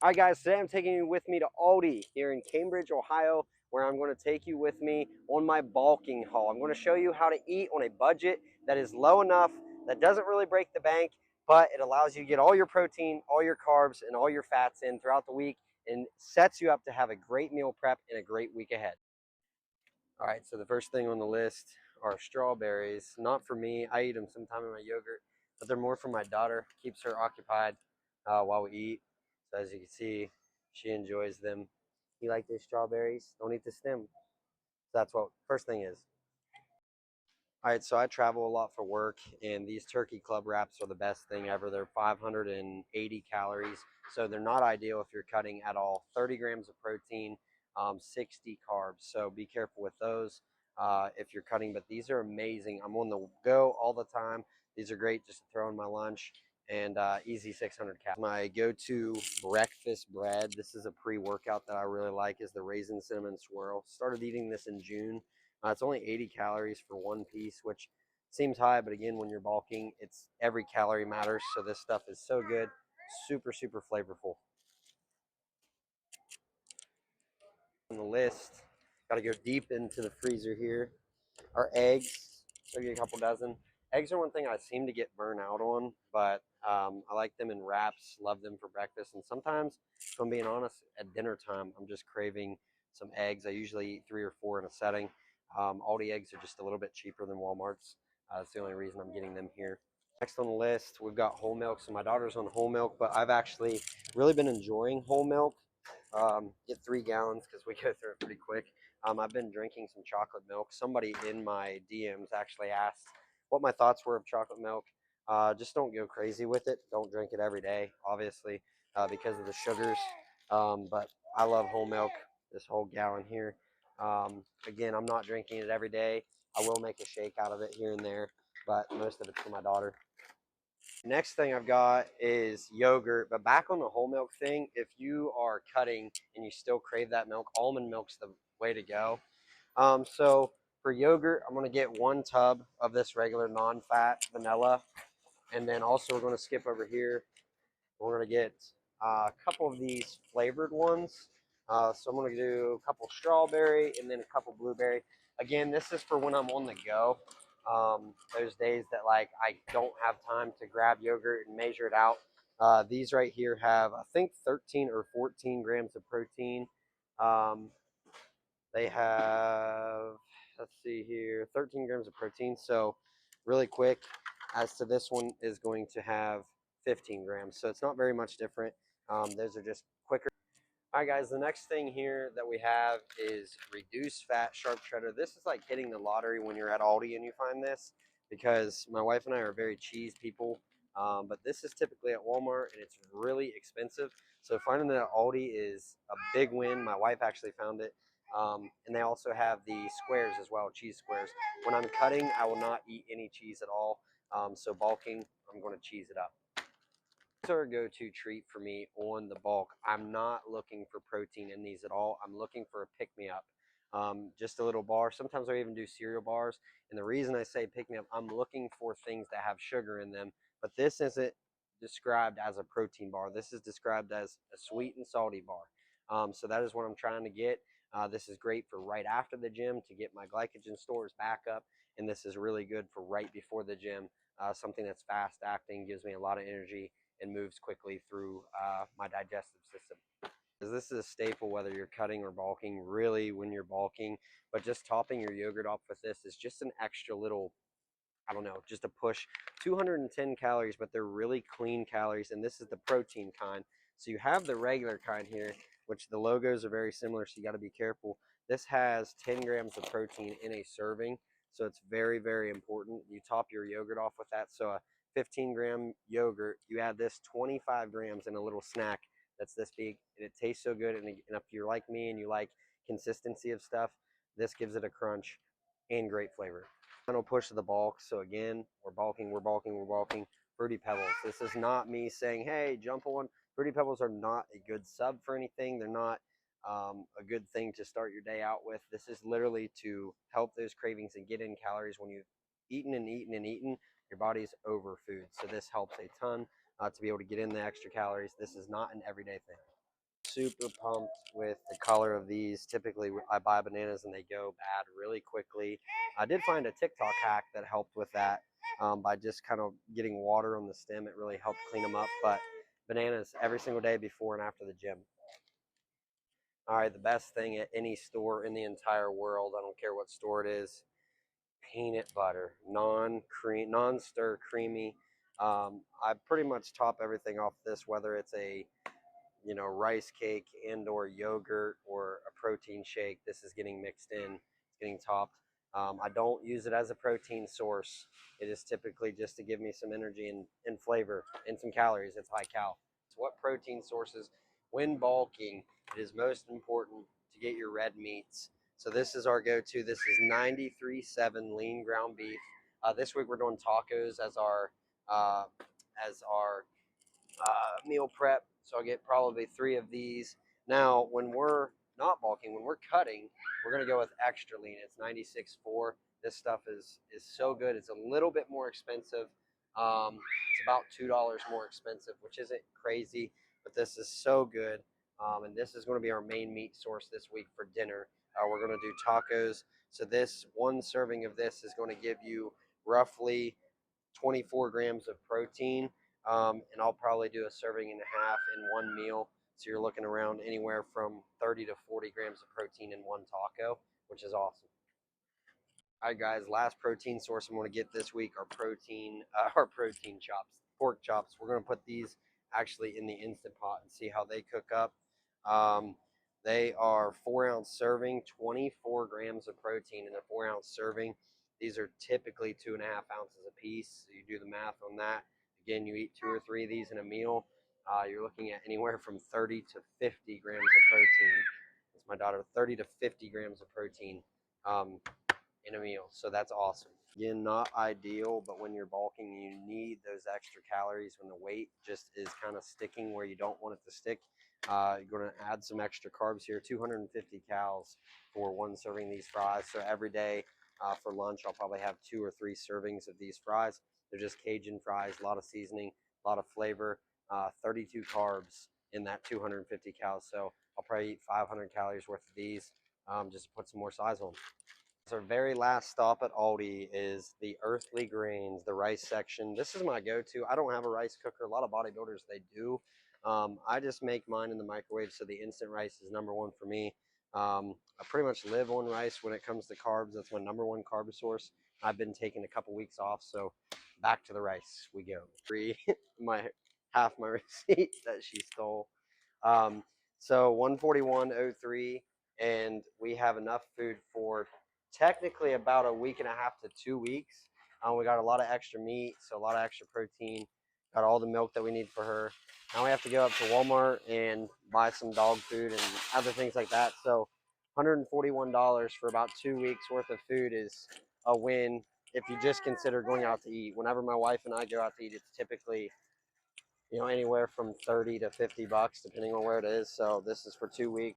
All right, guys, today I'm taking you with me to Aldi here in Cambridge, Ohio, where I'm going to take you with me on my bulking haul. I'm going to show you how to eat on a budget that is low enough, that doesn't really break the bank, but it allows you to get all your protein, all your carbs, and all your fats in throughout the week and sets you up to have a great meal prep and a great week ahead. All right, so the first thing on the list are strawberries. Not for me. I eat them sometime in my yogurt, but they're more for my daughter. Keeps her occupied while we eat. So as you can see, she enjoys them. You like these strawberries? Don't eat the stem. That's what first thing is. All right, so I travel a lot for work, and these turkey club wraps are the best thing ever. They're 580 calories, so they're not ideal if you're cutting at all. 30 grams of protein, 60 carbs, so be careful with those if you're cutting, but these are amazing. I'm on the go all the time. These are great just to throw in my lunch, and easy 600 calories. My go-to breakfast bread, this is a pre-workout that I really like, is the Raisin Cinnamon Swirl. Started eating this in June. It's only 80 calories for one piece, which seems high, but again, when you're bulking, it's every calorie matters. So this stuff is so good, super, super flavorful. On the list, got to go deep into the freezer here. Our eggs, maybe a couple dozen. Eggs are one thing I seem to get burnt out on, but I like them in wraps, love them for breakfast. And sometimes, if I'm being honest, at dinner time, I'm just craving some eggs. I usually eat 3 or 4 in a setting. Aldi eggs are just a little bit cheaper than Walmart's. That's the only reason I'm getting them here. Next on the list, we've got whole milk. So my daughter's on whole milk, but I've actually really been enjoying whole milk. Get 3 gallons because we go through it pretty quick. I've been drinking some chocolate milk. Somebody in my DMs actually asked what my thoughts were of chocolate milk. Just don't go crazy with it. Don't drink it every day, obviously, because of the sugars. But I love whole milk, this whole gallon here. Again, I'm not drinking it every day. I will make a shake out of it here and there, but most of it's for my daughter. Next thing I've got is yogurt, but back on the whole milk thing, if you are cutting and you still crave that milk, almond milk's the way to go. So for yogurt, I'm going to get 1 tub of this regular non-fat vanilla, and then also we're going to skip over here. We're going to get a couple of these flavored ones. So I'm going to do a couple strawberry and then a couple blueberry. Again, this is for when I'm on the go. Those days that like I don't have time to grab yogurt and measure it out. These right here have, I think, 13 or 14 grams of protein. Um, they have, let's see here, 13 grams of protein. So really quick, as to this one is going to have 15 grams. So it's not very much different. Those are just quicker. All right, guys, the next thing here that we have is reduced fat sharp cheddar. This is like hitting the lottery when you're at Aldi and you find this, because my wife and I are very cheese people. But this is typically at Walmart and it's really expensive. So finding it at Aldi is a big win. My wife actually found it. And they also have the squares as well, cheese squares. When I'm cutting, I will not eat any cheese at all. So bulking, I'm going to cheese it up. These are a go-to treat for me on the bulk. I'm not looking for protein in these at all. I'm looking for a pick-me-up. Just a little bar. Sometimes I even do cereal bars. And the reason I say pick-me-up, I'm looking for things that have sugar in them. But this isn't described as a protein bar. This is described as a sweet and salty bar. So that is what I'm trying to get. This is great for right after the gym to get my glycogen stores back up. And this is really good for right before the gym. Something that's fast acting, gives me a lot of energy, and moves quickly through my digestive system. This is a staple whether you're cutting or bulking, really when you're bulking, but just topping your yogurt off with this is just an extra little, I don't know, just a push. 210 calories, but they're really clean calories, and this is the protein kind. So you have the regular kind here, which the logos are very similar, so you got to be careful. This has 10 grams of protein in a serving, so it's very, very important. You top your yogurt off with that. So a 15-gram yogurt, you add this 25 grams in a little snack that's this big, and it tastes so good. And if you're like me and you like consistency of stuff, this gives it a crunch and great flavor. Final push of the bulk. So again, we're bulking, we're bulking, we're bulking. Fruity Pebbles. This is not me saying, hey, jump on. Fruity Pebbles are not a good sub for anything. They're not a good thing to start your day out with. This is literally to help those cravings and get in calories. When you've eaten and eaten and eaten, your body's over food. So this helps a ton to be able to get in the extra calories. This is not an everyday thing. super pumped with the color of these. Typically, I buy bananas and they go bad really quickly. I did find a TikTok hack that helped with that by just kind of getting water on the stem. It really helped clean them up. But bananas every single day before and after the gym. All right, the best thing at any store in the entire world, I don't care what store it is, peanut butter, non-stir creamy. I pretty much top everything off this, whether it's a rice cake and or yogurt or a protein shake. This is getting mixed in, it's getting topped. I don't use it as a protein source. It is typically just to give me some energy and flavor and some calories. It's high cal. It's what protein sources, when bulking, it is most important to get your red meats. So this is our go-to. This is 93.7 lean ground beef. This week we're doing tacos as our meal prep. So I get probably 3 of these. Now, when we're not bulking, when we're cutting, we're gonna go with extra lean. It's 96.4. This stuff is so good. It's a little bit more expensive. It's about $2 more expensive, which isn't crazy, but this is so good. And this is going to be our main meat source this week for dinner. We're going to do tacos. So this one serving of this is going to give you roughly 24 grams of protein, and I'll probably do a serving and a half in one meal. So you're looking around anywhere from 30 to 40 grams of protein in one taco, which is awesome. All right, guys, last protein source I'm going to get this week are our protein chops, pork chops. We're going to put these actually in the Instant Pot and see how they cook up. They are 4-ounce serving, 24 grams of protein in a 4-ounce serving. These are typically 2.5 ounces a piece. So you do the math on that. Again, you eat 2 or 3 of these in a meal. You're looking at anywhere from 30 to 50 grams of protein. That's my daughter, 30 to 50 grams of protein. In a meal. So that's awesome. Again, not ideal, but when you're bulking, you need those extra calories when the weight just is kind of sticking where you don't want it to stick. You're going to add some extra carbs here, 250 calories for one serving of these fries. So every day for lunch, I'll probably have 2 or 3 servings of these fries. They're just Cajun fries, a lot of seasoning, a lot of flavor, 32 carbs in that 250 calories. So I'll probably eat 500 calories worth of these just to put some more size on. So our very last stop at Aldi is the Earthly Grains, the rice section. This is my go-to. I don't have a rice cooker. A lot of bodybuilders, they do. I just make mine in the microwave, so the instant rice is number one for me. I pretty much live on rice when it comes to carbs. That's my number one carb source. I've been taking a couple weeks off, so back to the rice we go. Free half my receipt that she stole. So 141.03, and we have enough food for technically about a week and a half to 2 weeks. We got a lot of extra meat, so a lot of extra protein. Got all the milk that we need for her. Now we have to go up to Walmart and buy some dog food and other things like that. So $141 for about 2 weeks worth of food is a win if you just consider going out to eat. Whenever my wife and I go out to eat, it's typically anywhere from 30 to 50 bucks depending on where it is. So this is for 2 weeks.